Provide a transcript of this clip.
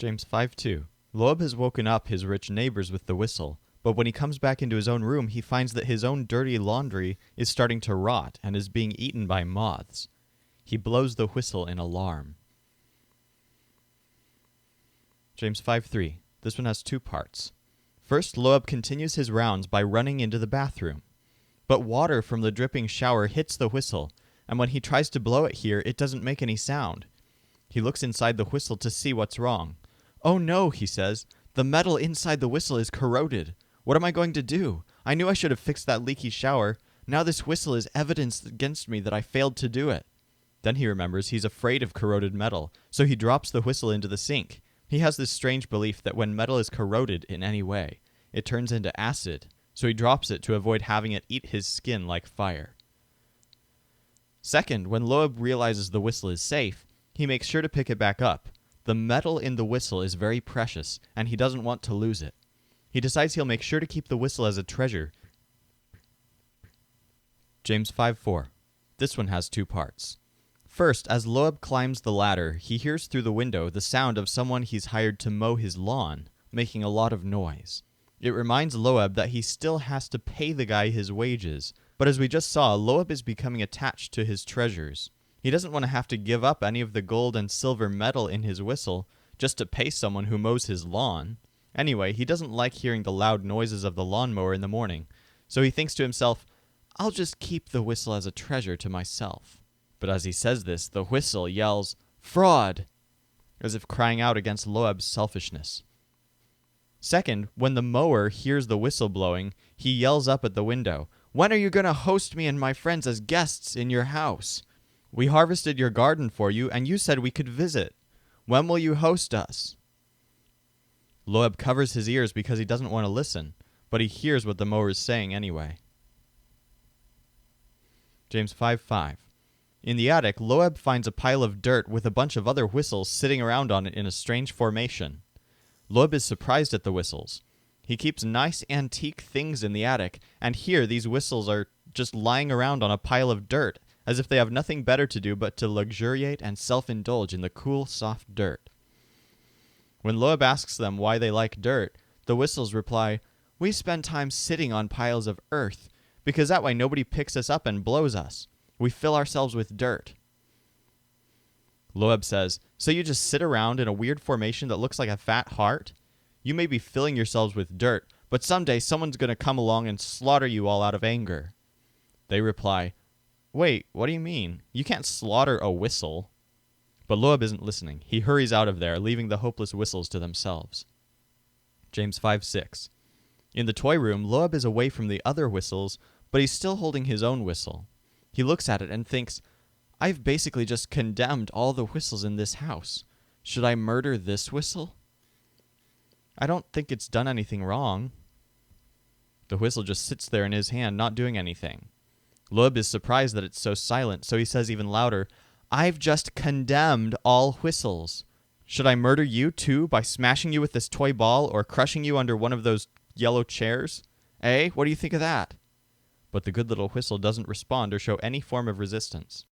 James 5:2. Loeb has woken up his rich neighbors with the whistle, but when he comes back into his own room, he finds that his own dirty laundry is starting to rot and is being eaten by moths. He blows the whistle in alarm. James 5:3. This one has two parts. First, Loeb continues his rounds by running into the bathroom. But water from the dripping shower hits the whistle, and when he tries to blow it here, it doesn't make any sound. He looks inside the whistle to see what's wrong. "Oh no," he says, "the metal inside the whistle is corroded. What am I going to do? I knew I should have fixed that leaky shower. Now this whistle is evidence against me that I failed to do it." Then he remembers he's afraid of corroded metal, so he drops the whistle into the sink. He has this strange belief that when metal is corroded in any way, it turns into acid, so he drops it to avoid having it eat his skin like fire. Second, when Loeb realizes the whistle is safe, he makes sure to pick it back up. The metal in the whistle is very precious, and he doesn't want to lose it. He decides he'll make sure to keep the whistle as a treasure. James 5:4. This one has two parts. First, as Loeb climbs the ladder, he hears through the window the sound of someone he's hired to mow his lawn, making a lot of noise. It reminds Loeb that he still has to pay the guy his wages, but as we just saw, Loeb is becoming attached to his treasures. He doesn't want to have to give up any of the gold and silver metal in his whistle just to pay someone who mows his lawn. Anyway, he doesn't like hearing the loud noises of the lawnmower in the morning, so he thinks to himself, "I'll just keep the whistle as a treasure to myself." But as he says this, the whistle yells, "Fraud!" as if crying out against Loeb's selfishness. Second, when the mower hears the whistle blowing, he yells up at the window, "When are you going to host me and my friends as guests in your house? We harvested your garden for you, and you said we could visit. When will you host us?" Loeb covers his ears because he doesn't want to listen, but he hears what the mower is saying anyway. James 5:5. In the attic, Loeb finds a pile of dirt with a bunch of other whistles sitting around on it in a strange formation. Loeb is surprised at the whistles. He keeps nice antique things in the attic, and here these whistles are just lying around on a pile of dirt, as if they have nothing better to do but to luxuriate and self-indulge in the cool, soft dirt. When Loeb asks them why they like dirt, the whistles reply, "We spend time sitting on piles of earth, because that way nobody picks us up and blows us. We fill ourselves with dirt." Loeb says, "So you just sit around in a weird formation that looks like a fat heart? You may be filling yourselves with dirt, but someday someone's going to come along and slaughter you all out of anger." They reply, "Wait, what do you mean? You can't slaughter a whistle." But Loeb isn't listening. He hurries out of there, leaving the hopeless whistles to themselves. James 5:6. In the toy room, Loeb is away from the other whistles, but he's still holding his own whistle. He looks at it and thinks, "I've basically just condemned all the whistles in this house. Should I murder this whistle? I don't think it's done anything wrong." The whistle just sits there in his hand, not doing anything. Loeb is surprised that it's so silent, so he says even louder, "I've just condemned all whistles. Should I murder you too by smashing you with this toy ball or crushing you under one of those yellow chairs? Eh? What do you think of that?" But the good little whistle doesn't respond or show any form of resistance.